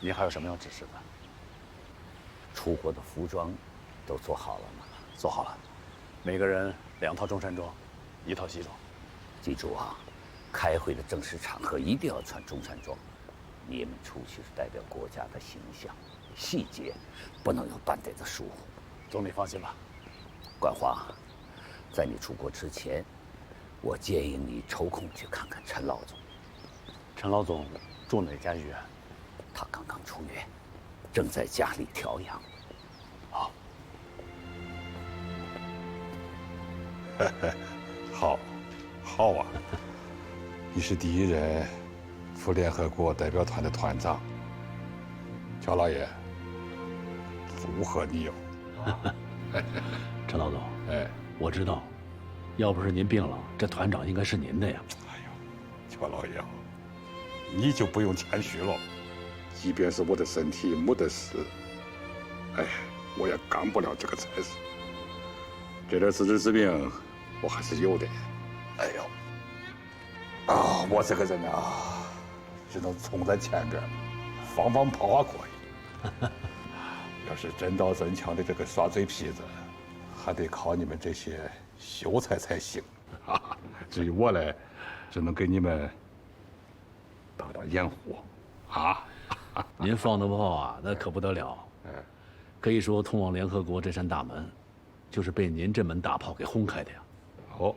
您还有什么要指示的？出国的服装都做好了吗？做好了，每个人2套中山装，1套西装。记住啊，开会的正式场合一定要穿中山装。你们出去是代表国家的形象，细节不能有半点的疏忽。总理放心吧。冠华，在你出国之前，我建议你抽空去看看陈老总。陈老总住哪家医院？他刚刚出院，正在家里调养。好。好啊！你是第一任赴联合国代表团的团长，乔老爷，祝贺你哟！陈老总，哎，我知道，要不是您病了，这团长应该是您的呀。哎呦，乔老爷，你就不用谦虚了。即便是我的身体没得事，哎，我也干不了这个差事。这点自知之明，我还是有的。哎呦，我这个人啊，只能冲在前边，放炮还可以。要是真刀真枪的这个耍嘴皮子，还得靠你们这些秀才才行。至于我嘞，只能给你们当掩护，啊。您放的炮啊，那可不得了。可以说通往联合国这扇大门，就是被您这门大炮给轰开的呀。哦，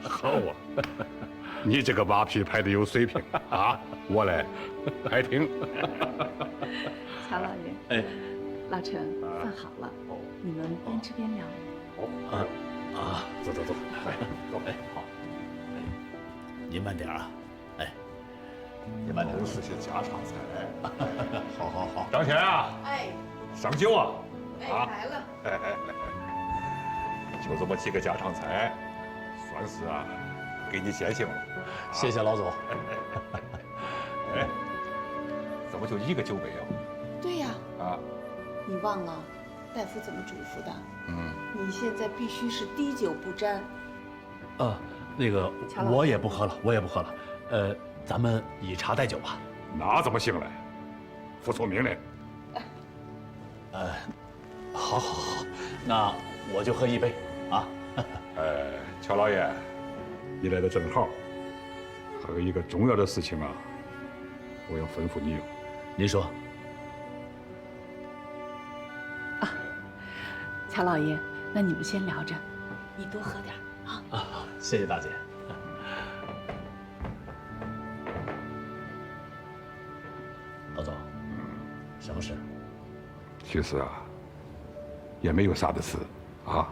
好啊，你这个马屁拍的有水平啊！我嘞，爱听。乔老爷，哎，老陈，饭好了，你们边吃边聊。走，走，哎，好。哎，您慢点啊。哎，您慢点。都是些家常菜。好。张乾啊，哎，上酒啊！来了。就这么几个家常菜，算是啊，给你践行了。谢谢老总。哎，怎么就一个酒杯啊？对呀，你忘了大夫怎么嘱咐的？你现在必须是滴酒不沾。那个我也不喝了，咱们以茶代酒吧。那怎么行嘞？服从命令。好，那我就喝一杯啊。乔老爷，你来的正好，还有一个重要的事情啊，我要吩咐你哟。您说。乔老爷，那你们先聊着，你多喝点啊。谢谢大姐。老总，什么事？其实啊，也没有啥的事啊。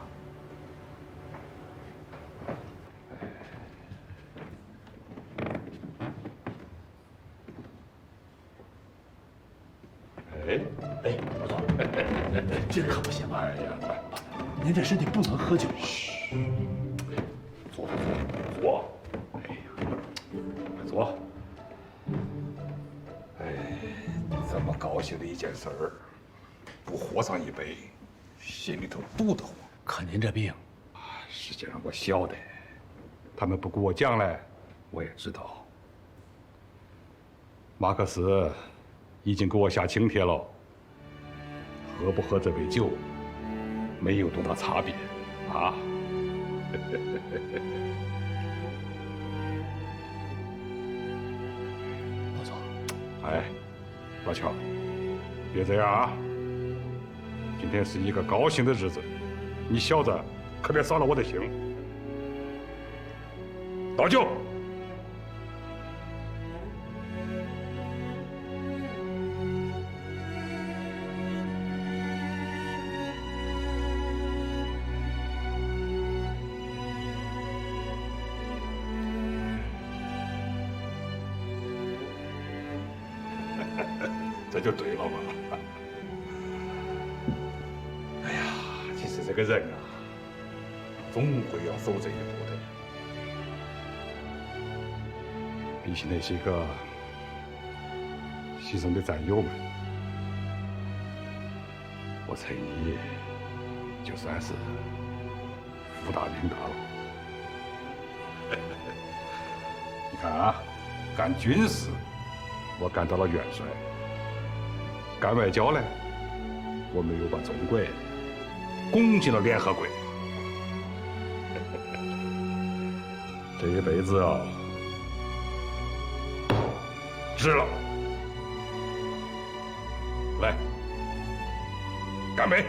哎，老总，这可不行啊！哎呀，您这身体不能喝酒啊！坐。哎呀，快坐。这么高兴的一件事儿，不喝上一杯，心里头堵得慌。可您这病，实际上我晓得，他们不给我讲嘞，我也知道。马克思已经给我下请帖了，喝不喝这杯酒，没有多大差别，啊。老总，哎，老乔，别这样啊！今天是一个高兴的日子，你小子可别扫了我的兴。倒酒。这就对了嘛。哎呀，其实这个人啊，总会要走这一步的。比起那些个牺牲的战友们，我猜你就算是福大命大了。你看啊，干军事我干到了元帅。干外交呢，我们又把中国拱进了联合国。这一辈子啊，值了。来，干杯！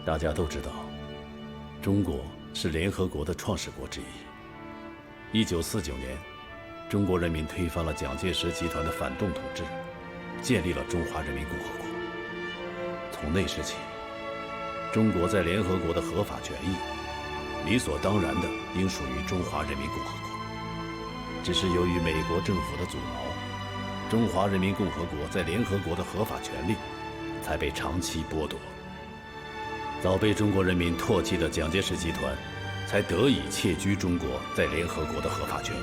大家都知道，中国是联合国的创始国之一。1949年，中国人民推翻了蒋介石集团的反动统治，建立了中华人民共和国。从那时起，中国在联合国的合法权益，理所当然的应属于中华人民共和国。只是由于美国政府的阻挠，中华人民共和国在联合国的合法权利才被长期剥夺。早被中国人民唾弃的蒋介石集团，才得以窃居中国在联合国的合法权益。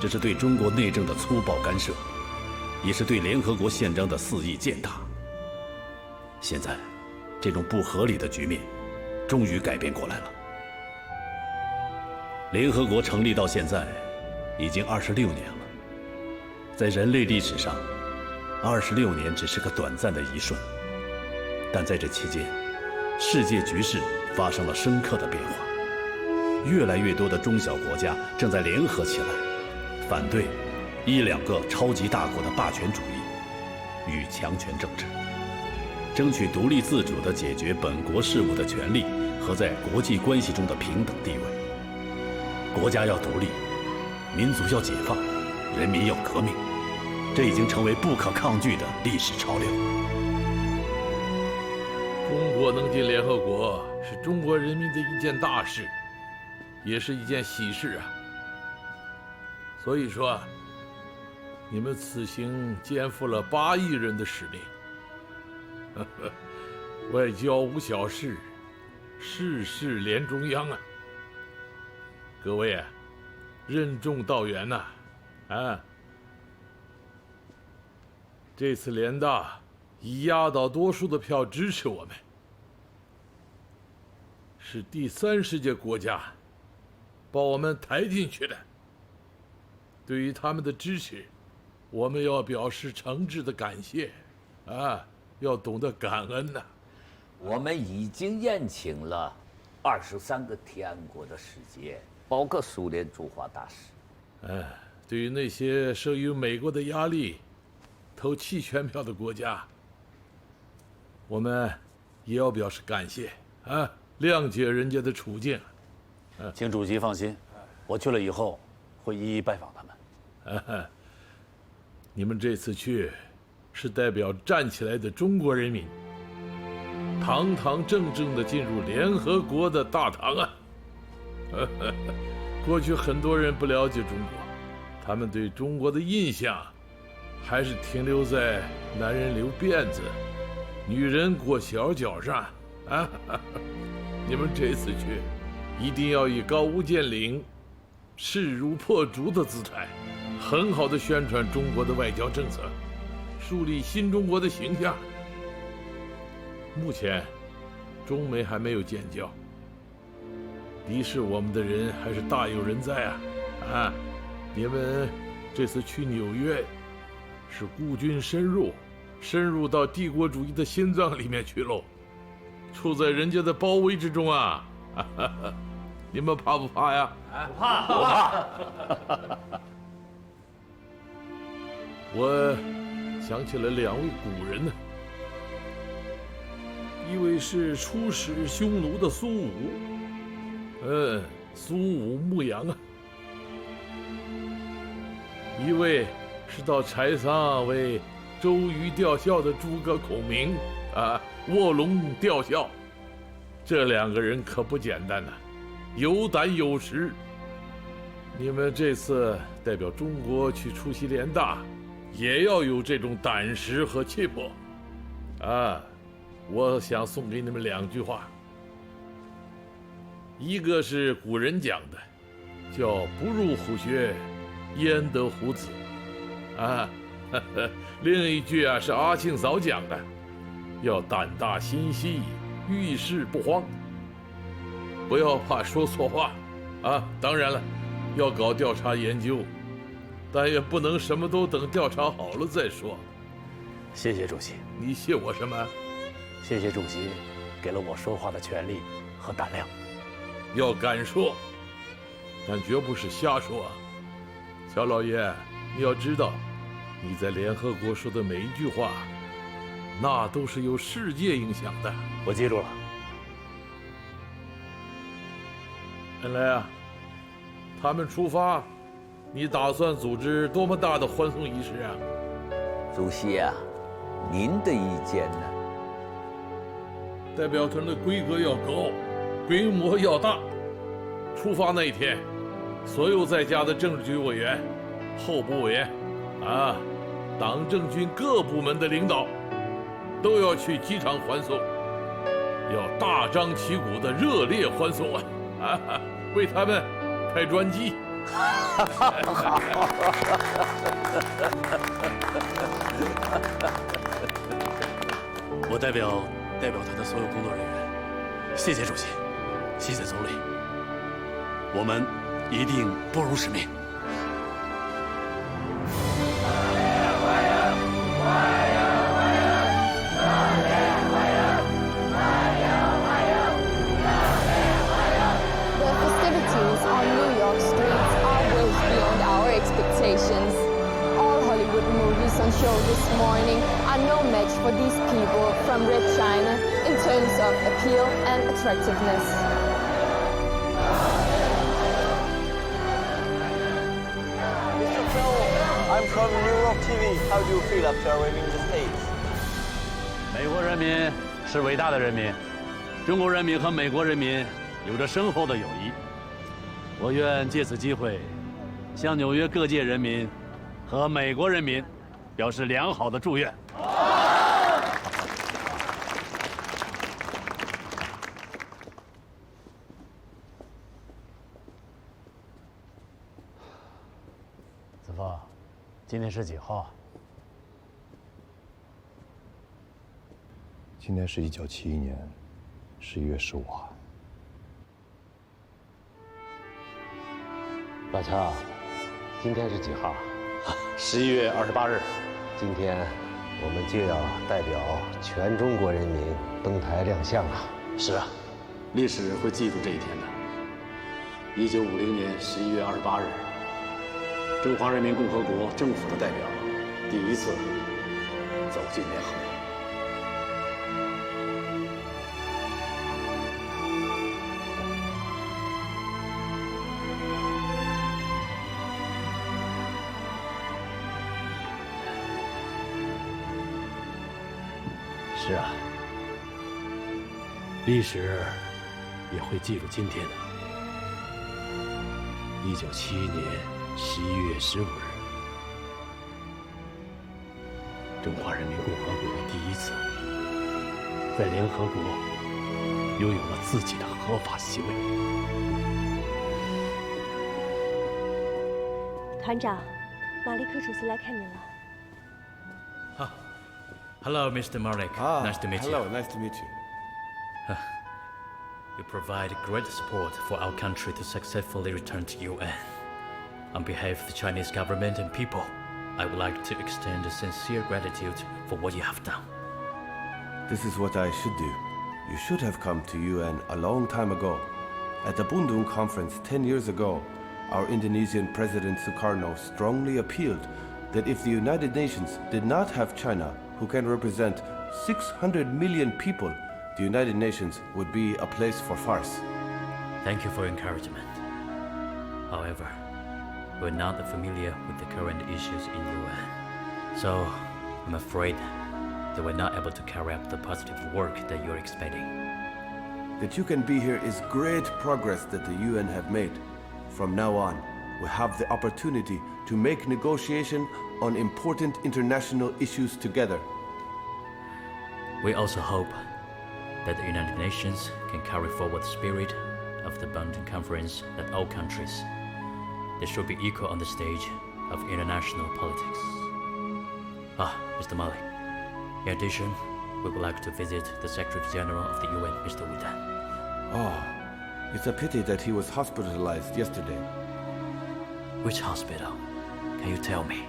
这是对中国内政的粗暴干涉，也是对联合国宪章的肆意践踏。现在，这种不合理的局面，终于改变过来了。联合国成立到现在，已经26年了。在人类历史上，26年只是个短暂的一瞬，但在这期间，世界局势发生了深刻的变化，越来越多的中小国家正在联合起来，反对1、2个超级大国的霸权主义与强权政治，争取独立自主地解决本国事务的权利和在国际关系中的平等地位。国家要独立，民族要解放，人民要革命，这已经成为不可抗拒的历史潮流。中国能进联合国是中国人民的一件大事，也是一件喜事啊。所以说，你们此行肩负了8亿人的使命。外交无小事，事事连中央啊。各位啊，任重道远呐！这次联大以压倒多数的票支持我们，是第30届国家把我们抬进去的。对于他们的支持，我们要表示诚挚的感谢，要懂得感恩呐。我们已经宴请了23个提案国的使节，包括苏联驻华大使。对于那些受于美国的压力投弃权票的国家，我们也要表示感谢谅解人家的处境。请主席放心，我去了以后会一一拜访他们。你们这次去，是代表站起来的中国人民，堂堂正正地进入联合国的大堂啊！过去很多人不了解中国，他们对中国的印象还是停留在男人留辫子，女人裹小脚上啊！你们这次去，一定要以高屋建瓴、势如破竹的姿态，很好的宣传中国的外交政策，树立新中国的形象。目前，中美还没有建交，敌视我们的人还是大有人在啊！你们这次去纽约，是孤军深入到帝国主义的心脏里面去喽，处在人家的包围之中啊！你们怕不怕呀？不怕。我想起了2位古人呢，一位是出使匈奴的苏武，苏武牧羊啊；一位是到柴桑为周瑜吊孝的诸葛孔明卧龙吊孝。这2个人可不简单呐，有胆有识。你们这次代表中国去出席联大，也要有这种胆识和气魄我想送给你们2句话，一个是古人讲的，叫不入虎穴焉得虎子，啊，另一句啊是阿庆嫂讲的，要胆大心细，遇事不慌，不要怕说错话，啊，当然了，要搞调查研究，但也不能什么都等调查好了再说。谢谢主席，你谢我什么？谢谢主席给了我说话的权利和胆量。要敢说，但绝不是瞎说啊！乔老爷，你要知道，你在联合国说的每一句话，那都是有世界影响的。我记住了。恩来啊，他们出发，你打算组织多么大的欢送仪式啊？主席啊，您的意见呢？代表团的规格要高，规模要大。出发那一天，所有在家的政治局委员、候补委员，啊，党政军各部门的领导，都要去机场欢送，要大张旗鼓的热烈欢送啊！啊，为他们开专机。我代表团的所有工作人员，谢谢主席，谢谢总理，我们一定不辱使命。The festivities on New York streets are way beyond our expectations. All Hollywood movies on show this morning are no match for these people from Red China in terms of appeal and attractiveness. Mr. Phil, I'm from New York TV. How do you feel after arriving the States? 美国人民是伟大的人民，中国人民和美国人民有着深厚的友谊。我愿借此机会，向纽约各界人民和美国人民表示良好的祝愿。子枫，今天是几号？今天是1971年11月15号。老乔，今天是几号？11月28日。今天我们就要代表全中国人民登台亮相了。是啊，历史会记住这一天的。1950年11月28日，中华人民共和国政府的代表第一次走进联合国。是啊，历史也会记住今天的。1971年11月15日，中华人民共和国第一次在联合国拥有了自己的合法席位。团长，马利克主席来看您了。 Hello, Mr. Malik. Nice to meet you. Hello, nice to meet you. You provide great support for our country to successfully return to UN. On behalf of the Chinese government and people, I would like to extend a sincere gratitude for what you have done. This is what I should do. You should have come to UN a long time ago. At the Bandung conference 10 years ago, our Indonesian President Sukarno strongly appealed that if the United Nations did not have China, who can represent 600 million people, the United Nations would be a place for farce. Thank you for your encouragement. However, we're not familiar with the current issues in UN. So, I'm afraid that we're not able to carry out the positive work that you're expecting. That you can be here is great progress that the UN have made. From now on, we have the opportunity to make negotiation on important international issues together. We also hope that the United Nations can carry forward the spirit of the Bandung Conference that all countries, they should be equal on the stage of international politics. Mr. Malik. In addition, we would like to visit the Secretary General of the UN, Mr. Wu Dan. Oh, it's a pity that he was hospitalized yesterday. Which hospital? Can you tell me?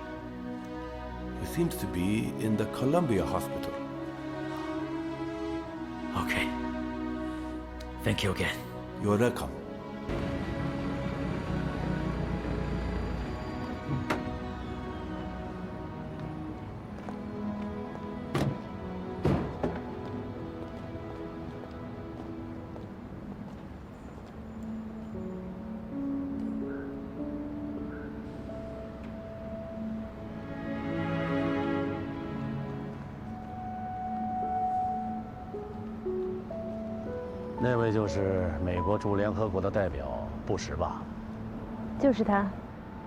He seems to be in the Columbia Hospital. Okay. Thank you again. You're welcome. 那位就是美国驻联合国的代表布什吧？就是他，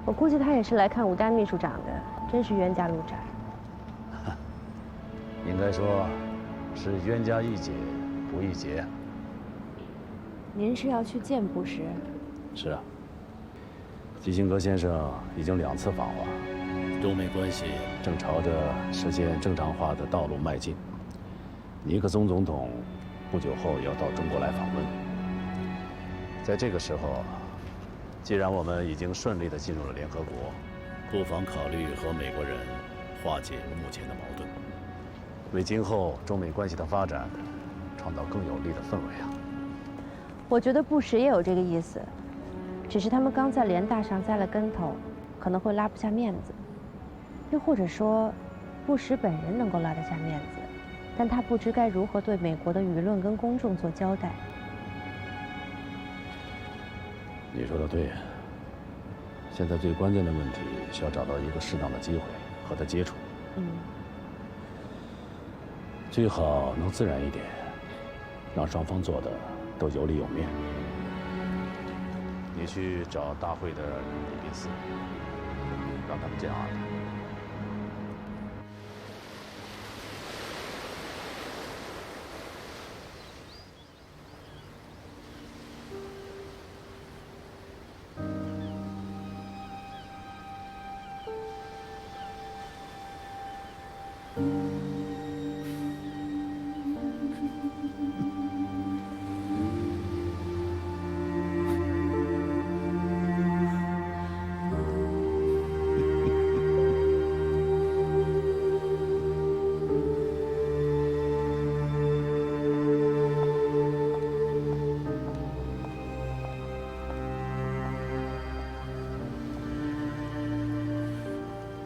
我估计他也是来看武大秘书长的，真是冤家路窄。应该说，是冤家宜解不宜结。您是要去见布什？是啊，基辛格先生已经2次访华，中美关系正朝着实现正常化的道路迈进。尼克松总统不久后也要到中国来访问。在这个时候，既然我们已经顺利地进入了联合国，不妨考虑和美国人化解目前的矛盾，为今后中美关系的发展创造更有利的氛围啊！我觉得布什也有这个意思，只是他们刚在联大上栽了跟头，可能会拉不下面子。又或者说，布什本人能够拉得下面子，但他不知该如何对美国的舆论跟公众做交代。你说的对，现在最关键的问题是要找到一个适当的机会和他接触。最好能自然一点，让双方做的都有理有面。你去找大会的礼宾司，让他们见阿德。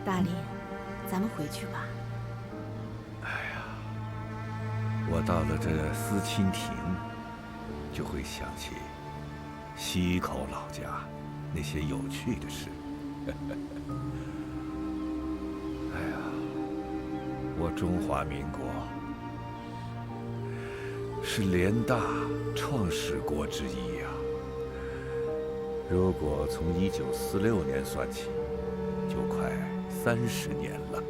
大林，咱们回去吧。我到了这思亲亭，就会想起溪口老家那些有趣的事。哎呀，我中华民国是联大创始国之一呀。如果从1946年算起，就快30年了。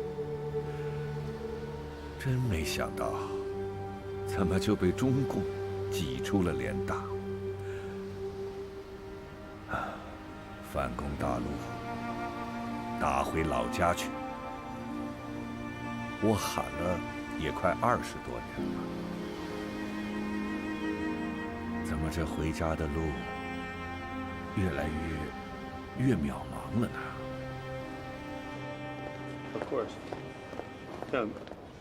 真没想到，怎么就被中共挤出了联大？反攻大陆，打回老家去。我喊了也快20多年了，怎么这回家的路越来越渺茫了呢？ Of course.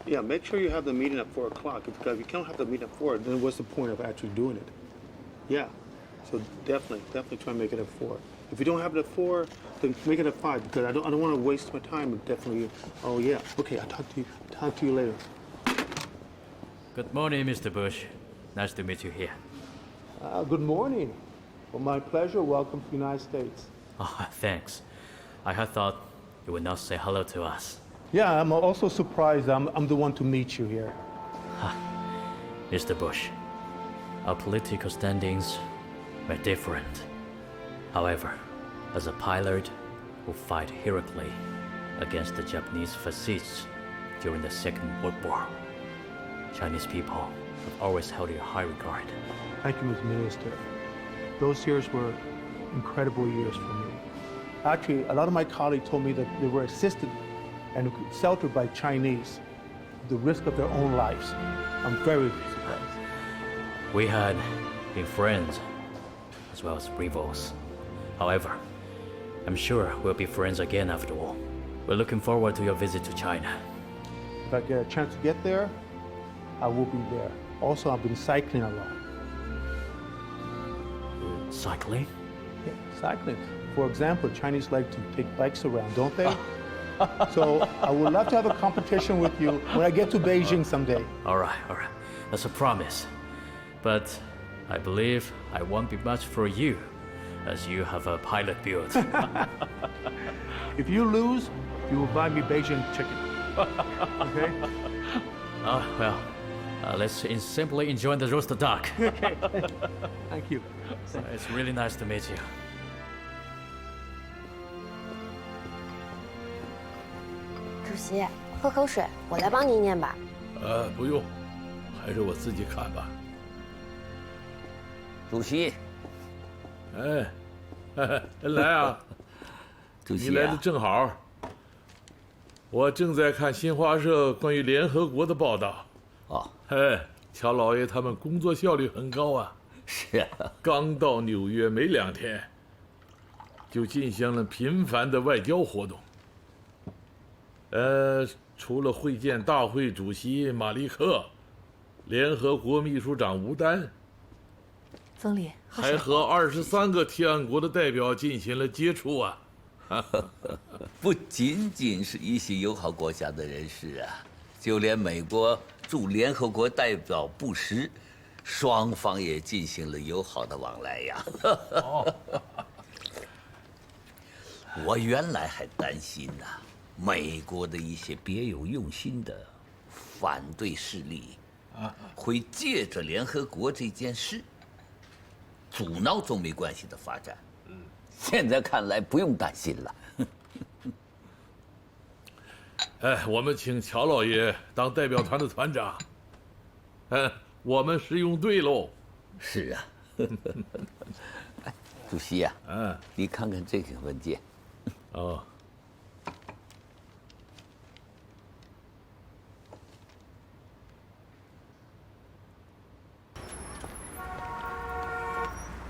Yeah, make sure you have the meeting at 4 o'clock. Because if you don't have the meeting at 4, then what's the point of actually doing it? Yeah. So definitely try and make it at 4. If you don't have it at 4, then make it at 5 because I don't want to waste my time. Definitely. Oh yeah. Okay, I'll talk to you later. Good morning, Mr. Bush. Nice to meet you here. Good morning. Well, my pleasure. Welcome to the United States. Oh, thanks. I had thought you would not say hello to us. Yeah, I'm also surprised I'm the one to meet you here. Mr. Bush, our political standings were different. However, as a pilot who fought heroically against the Japanese fascists during the Second World War, Chinese people have always held you in high regard. Thank you, Mr. Minister. Those years were incredible years for me. Actually, a lot of my colleagues told me that they were assisted and sheltered by Chinese, at the risk of their own lives. I'm very surprised. We had been friends as well as rivals. However, I'm sure we'll be friends again after all. We're looking forward to your visit to China. If I get a chance to get there, I will be there. Also, I've been cycling a lot. Cycling? Yeah, cycling. For example, Chinese like to take bikes around, don't they? So I would love to have a competition with you when I get to Beijing someday. All right. That's a promise. But I believe I won't be much for you, as you have a pilot build. If you lose, you will buy me Beijing chicken. Okay? Well, let's simply enjoy the roast duck. Okay. Thank you. It's really nice to meet you. 主席，喝口水，我来帮您念吧。不用，还是我自己看吧。主席，来啊！主席，你来的正好。我正在看新华社关于联合国的报道。哦，乔老爷他们工作效率很高啊。是啊。刚到纽约没2天，就进行了频繁的外交活动。除了会见大会主席马利克，联合国秘书长吴丹，总理还和23个提案国的代表进行了接触啊。不仅仅是一些友好国家的人士啊，就连美国驻联合国代表布什，双方也进行了友好的往来呀。我原来还担心呢，美国的一些别有用心的反对势力会借着联合国这件事阻挠中美关系的发展。现在看来不用担心了。我们请乔老爷当代表团的团长。我们是用对喽。是啊。主席呀，你看看这个文件。哦。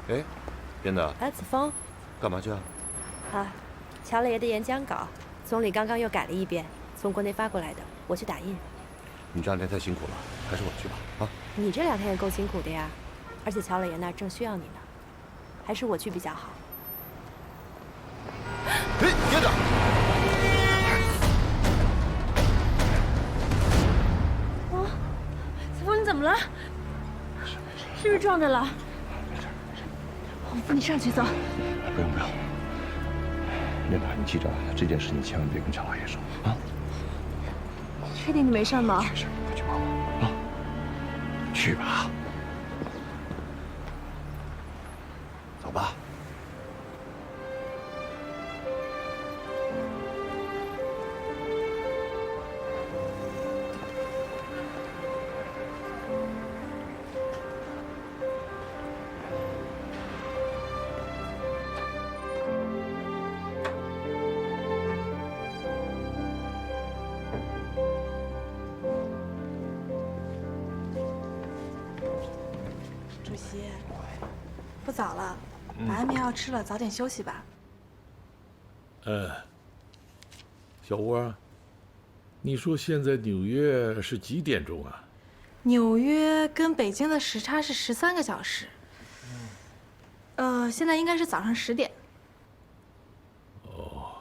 哎，编的。子枫，干嘛去啊？乔老爷的演讲稿，总理刚刚又改了一遍，从国内发过来的，我去打印。你这2天太辛苦了，还是我去吧。你这2天也够辛苦的呀，而且乔老爷那儿正需要你呢，还是我去比较好。别着！子枫，你怎么了？是不是撞着了？我扶你上去走。不用。练达，你记着，这件事你千万别跟乔老爷说啊。确定你没事吗？没事，快去帮我啊！去吧。走吧。主席，不早了，把安眠药吃了，早点休息吧。小窝，你说现在纽约是几点钟啊？纽约跟北京的时差是13个小时。现在应该是早上10点。哦，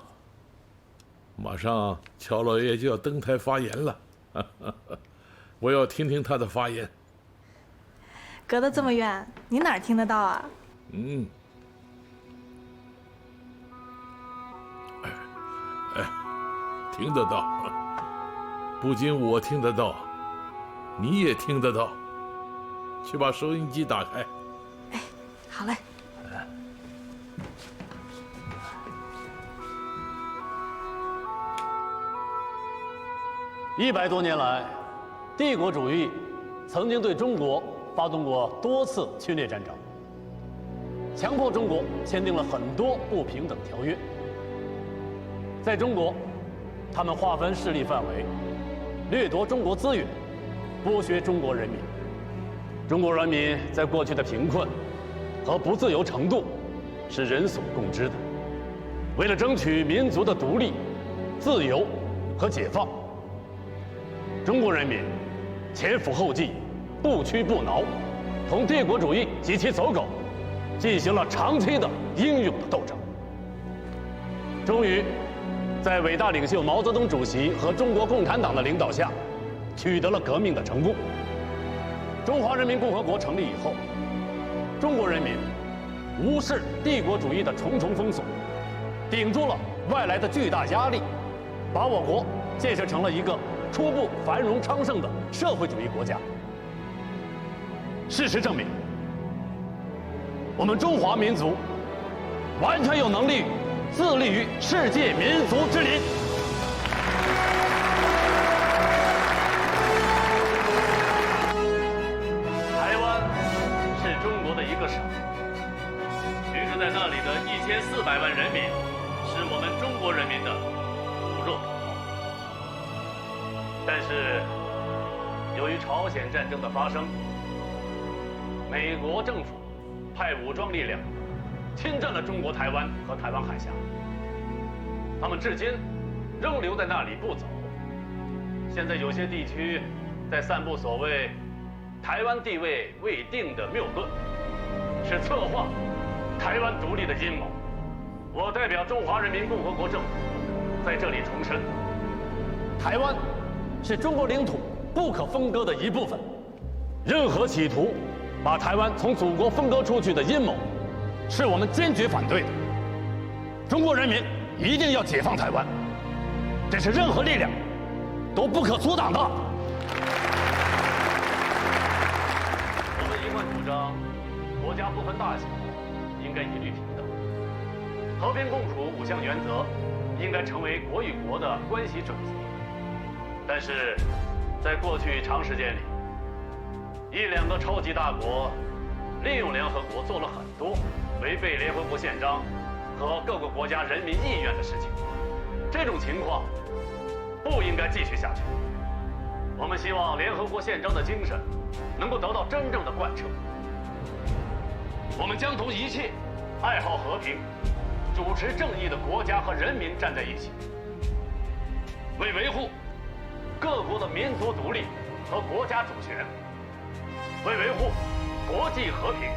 马上乔老爷就要登台发言了，我要听听他的发言。隔得这么远，你哪儿听得到啊？听得到。不仅我听得到，你也听得到。去把收音机打开。好嘞。100多年来，帝国主义曾经对中国发动过多次侵略战争，强迫中国签订了很多不平等条约，在中国，他们划分势力范围，掠夺中国资源，剥削中国人民。中国人民在过去的贫困和不自由程度是人所共知的。为了争取民族的独立、自由和解放，中国人民前赴后继、不屈不挠，同帝国主义及其走狗进行了长期的英勇的斗争。终于，在伟大领袖毛泽东主席和中国共产党的领导下，取得了革命的成功。中华人民共和国成立以后，中国人民无视帝国主义的重重封锁，顶住了外来的巨大压力，把我国建设成了一个初步繁荣昌盛的社会主义国家。事实证明，我们中华民族完全有能力自立于世界民族之林。台湾是中国的一个省，居住在那里的1400万人民是我们中国人民的骨肉同胞。但是，由于朝鲜战争的发生，美国政府派武装力量侵占了中国台湾和台湾海峡，他们至今仍留在那里不走。现在有些地区在散布所谓台湾地位未定的谬论，是策划台湾独立的阴谋。我代表中华人民共和国政府在这里重申，台湾是中国领土不可分割的一部分，任何企图把台湾从祖国分割出去的阴谋，是我们坚决反对的。中国人民一定要解放台湾，这是任何力量都不可阻挡的。我们一贯主张，国家不分大小，应该一律平等。和平共处5项原则应该成为国与国的关系准则。但是，在过去长时间里，1、2个超级大国利用联合国做了很多违背联合国宪章和各个国家人民意愿的事情。这种情况不应该继续下去。我们希望联合国宪章的精神能够得到真正的贯彻。我们将同一切爱好和平、主持正义的国家和人民站在一起，为维护各国的民族独立和国家主权，为维护国际和平、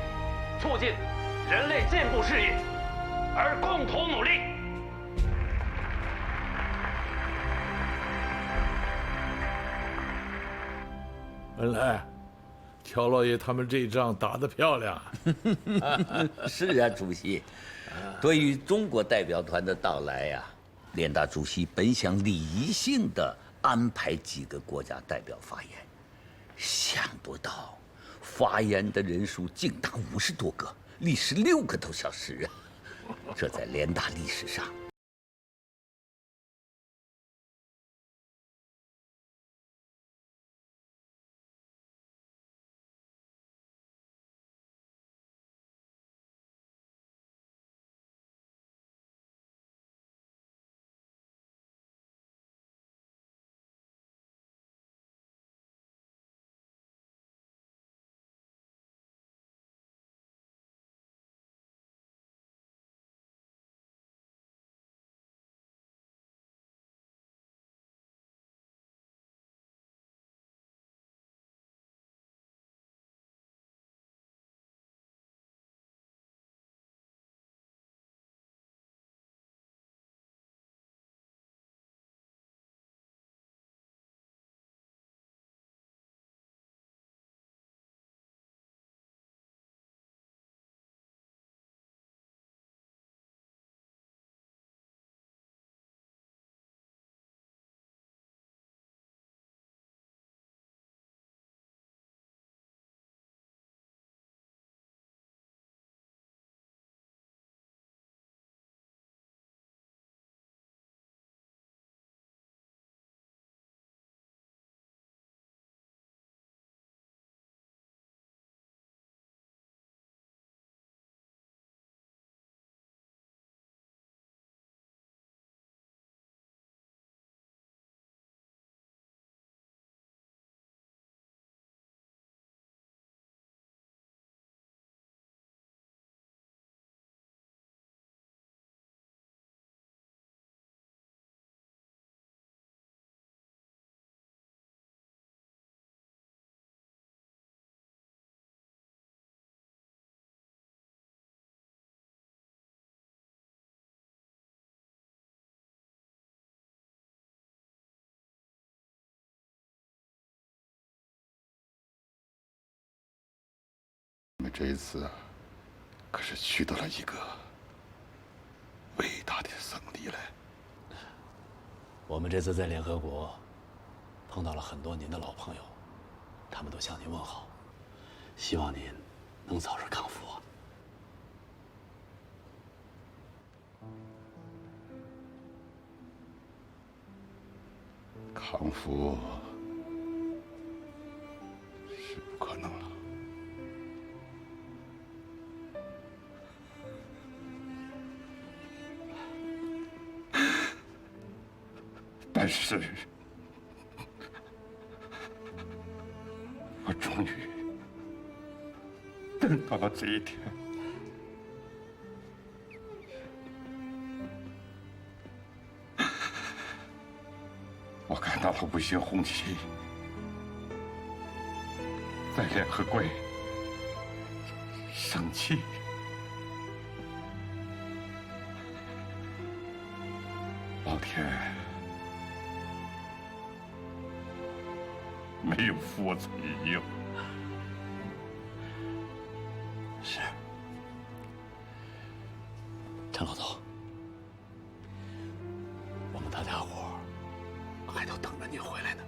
促进人类进步事业而共同努力。文莱，乔老爷他们这仗打得漂亮。是啊，主席。对于中国代表团的到来呀，联大主席本想礼仪性的安排几个国家代表发言，想不到发言的人数竟达50多个，历时6个多小时啊！这在联大历史上这一次啊，可是取得了一个伟大的胜利嘞。我们这次在联合国碰到了很多您的老朋友，他们都向您问好，希望您能早日康复啊。康复是不可能了。但是，我终于等到了这一天。我看到了五星红旗在联合国升起。老天没有负我罪名。是，陈老总，我们大家伙还都等着您回来呢。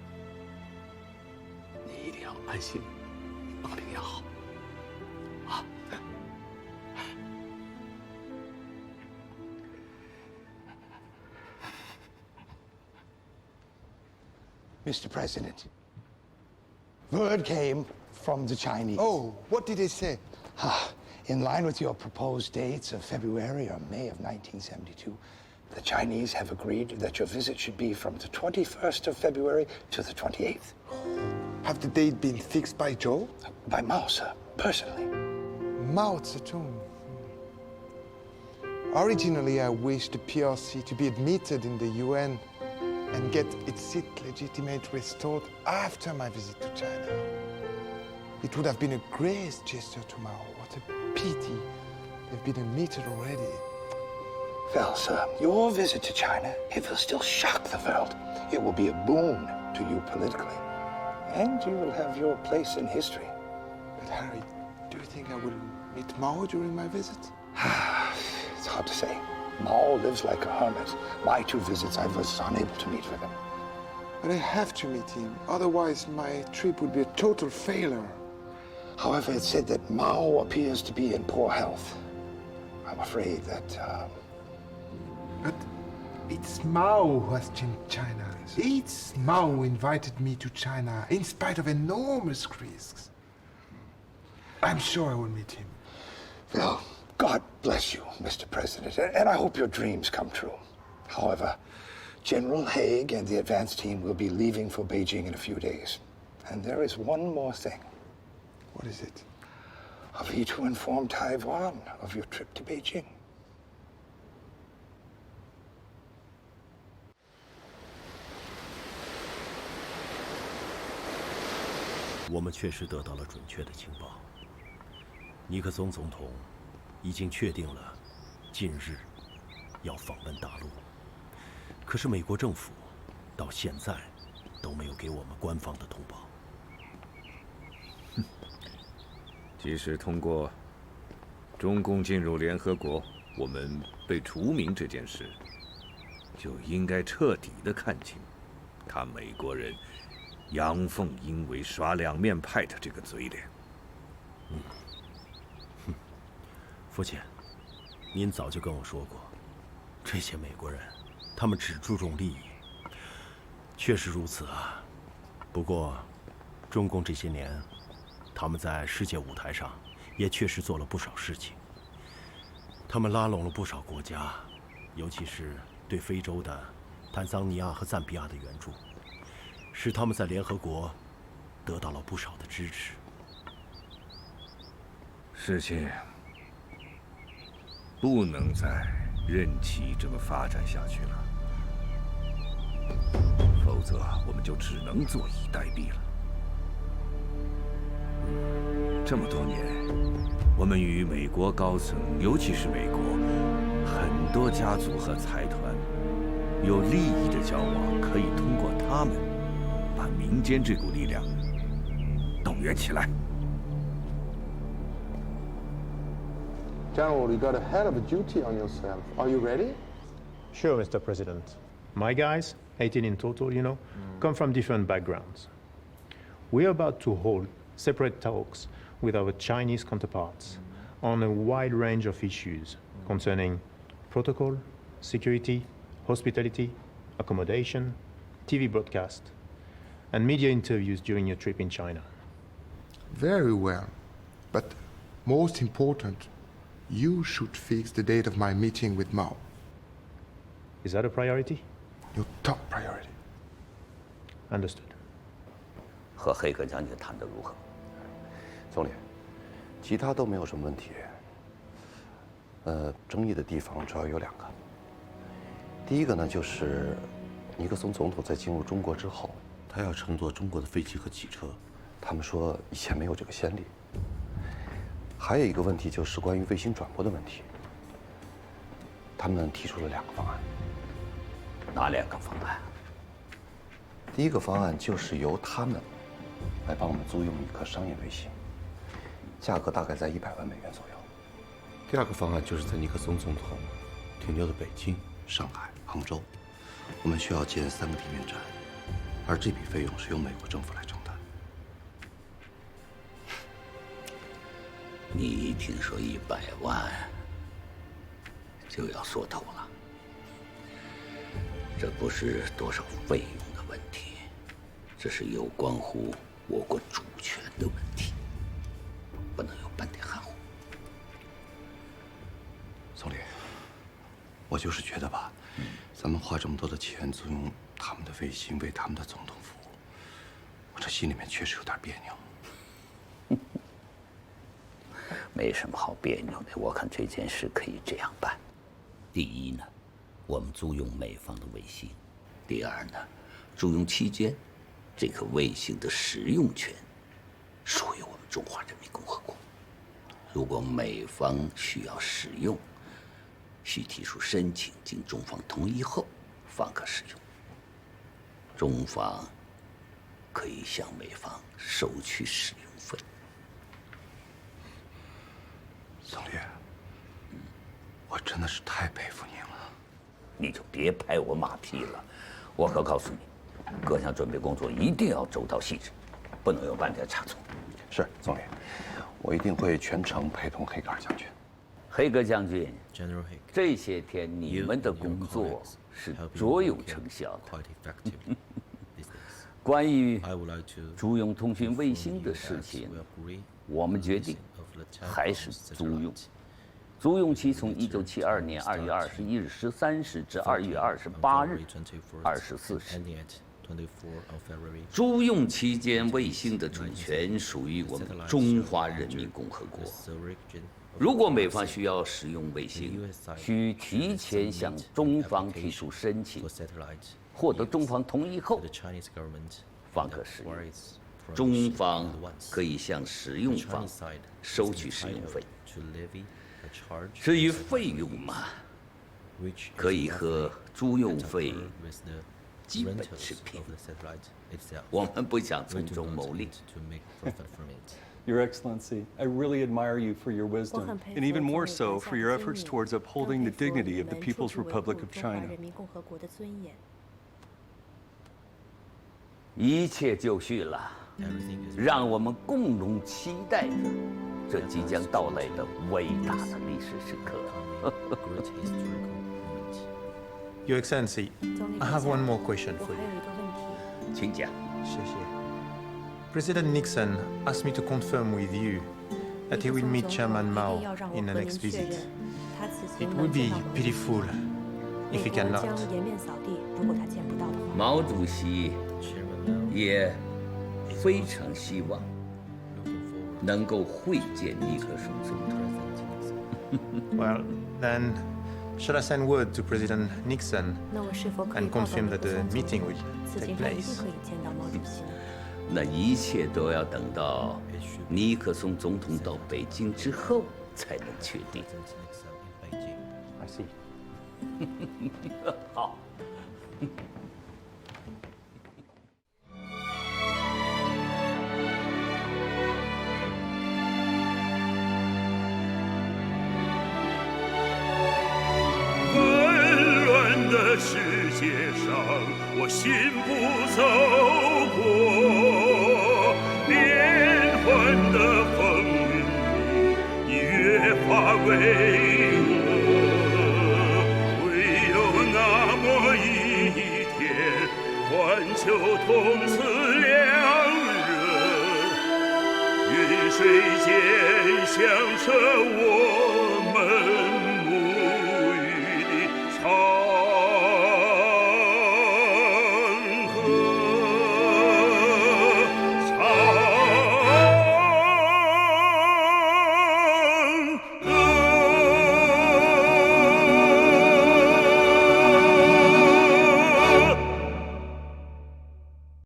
你一定要安心，把病养好，啊。Mr. President, word came from the Chinese. Oh, what did they say? In line with your proposed dates of February or May of 1972, the Chinese have agreed that your visit should be from the 21st of February to the 28th. Have the date been fixed by Zhou? By Mao, sir, personally. Mao Zedong. Originally, I wished the PRC to be admitted in the UN and get its seat legitimate restored after my visit to China. It would have been a great gesture to Mao. What a pity they've been admitted already. Well, sir, your visit to China, it will still shock the world. It will be a boon to you politically. And you will have your place in history. But Harry, do you think I will meet Mao during my visit? It's hard to say. Mao lives like a hermit. My 2 visits, I was unable to meet with him. But I have to meet him. Otherwise, my trip would be a total failure. However, it's said that Mao appears to be in poor health. I'm afraid that, But it's Mao who has changed China. It's Mao who invited me to China in spite of enormous risks. I'm sure I will meet him. Well, God bless you, Mr. President, and I hope your dreams come true. However, General Haig and the advance team will be leaving for Beijing in a few days. And there is one more thing. What is it? Are we to inform Taiwan of your trip to Beijing? 我们确实得到了准确的情报。尼克松总统已经确定了近日要访问大陆，可是美国政府到现在都没有给我们官方的通报。即使通过中共进入联合国，我们被除名这件事，就应该彻底的看清，他美国人阳奉阴违、耍两面派的这个嘴脸。父亲，您早就跟我说过，这些美国人，他们只注重利益。确实如此啊。不过，中共这些年，他们在世界舞台上也确实做了不少事情。他们拉拢了不少国家，尤其是对非洲的坦桑尼亚和赞比亚的援助，使他们在联合国得到了不少的支持。事情不能再任其这么发展下去了，否则我们就只能坐以待毙了。这么多年，我们与美国高层，尤其是美国很多家族和财团有利益的交往，可以通过他们把民间这股力量动员起来。General, you got a hell of a duty on yourself. Are you ready? Sure, Mr. President. My guys, 18 in total, you know, come from different backgrounds. We're about to hold separate talks with our Chinese counterparts on a wide range of issues concerning protocol, security, hospitality, accommodation, TV broadcast, and media interviews during your trip in China. Very well. But most important, you should fix the date of my meeting with Mao. Is that a priority? Your top priority. Understood. 和黑格将军谈得如何？总理，其他都没有什么问题。争议的地方主要有2个。第一个呢，就是尼克松总统在进入中国之后，他要乘坐中国的飞机和汽车，他们说以前没有这个先例。还有一个问题就是关于卫星转播的问题，他们提出了2个方案。哪2个方案？第一个方案就是由他们来帮我们租用一颗商业卫星，价格大概在100万美元左右。第2个方案就是在尼克松总统停留的北京、上海、杭州，我们需要建3个地面站，而这笔费用是由美国政府来承担。你一听说100万，就要缩头了。这不是多少费用的问题，这是有关乎我国主权的问题，不能有半点含糊。总理，我就是觉得吧，咱们花这么多的钱租用他们的卫星为他们的总统服务，我这心里面确实有点别扭。没什么好别扭的，我看这件事可以这样办：第一呢，我们租用美方的卫星；第二呢，租用期间，这颗卫星的使用权属于我们中华人民共和国。如果美方需要使用，需提出申请，经中方同意后，方可使用。中方可以向美方收取使用费。总理，我真的是太佩服您了。你就别拍我马屁了，我可告诉你，各项准备工作一定要周到细致，不能有半点差错。是，总理，我一定会全程陪同黑格尔将军。黑格将军，这些天你们的工作是卓有成效的。关于租用通讯卫星的事情，我们决定还是租用。租用期从1972年2月21日13时至2月28日24时。租用期间，卫星的主权属于我们中华人民共和国。如果美方需要使用卫星，需提前向中方提出申请，获得中方同意后，方可使用。中方可以向使用方收取使用费。至于费用嘛，可以和租用费基本持平。我们不想从中牟利。Your Excellency, I really admire you for your wisdom, and even more so for your efforts towards upholding the dignity of the People's Republic of China. 一切就绪了，让我们共同期待着这即将到来的伟大的历史时刻。Your Excellency, I have one more question for you. 请讲。谢谢。President Nixon asked me to confirm with you that he will meet Chairman Mao in the next visit. It would be pitiful if he cannot. 毛主席也非常希望能够会见尼克松总统。Well, then, shall I send word to President Nixon and confirm that the meeting will take place? 那一切都要等到尼克松总统到北京之后才能确定。I see. 好。世界上，我心不走过。变幻的风云里，越发巍峨。唯有那么一天，环球同此两热，云水间响彻我们。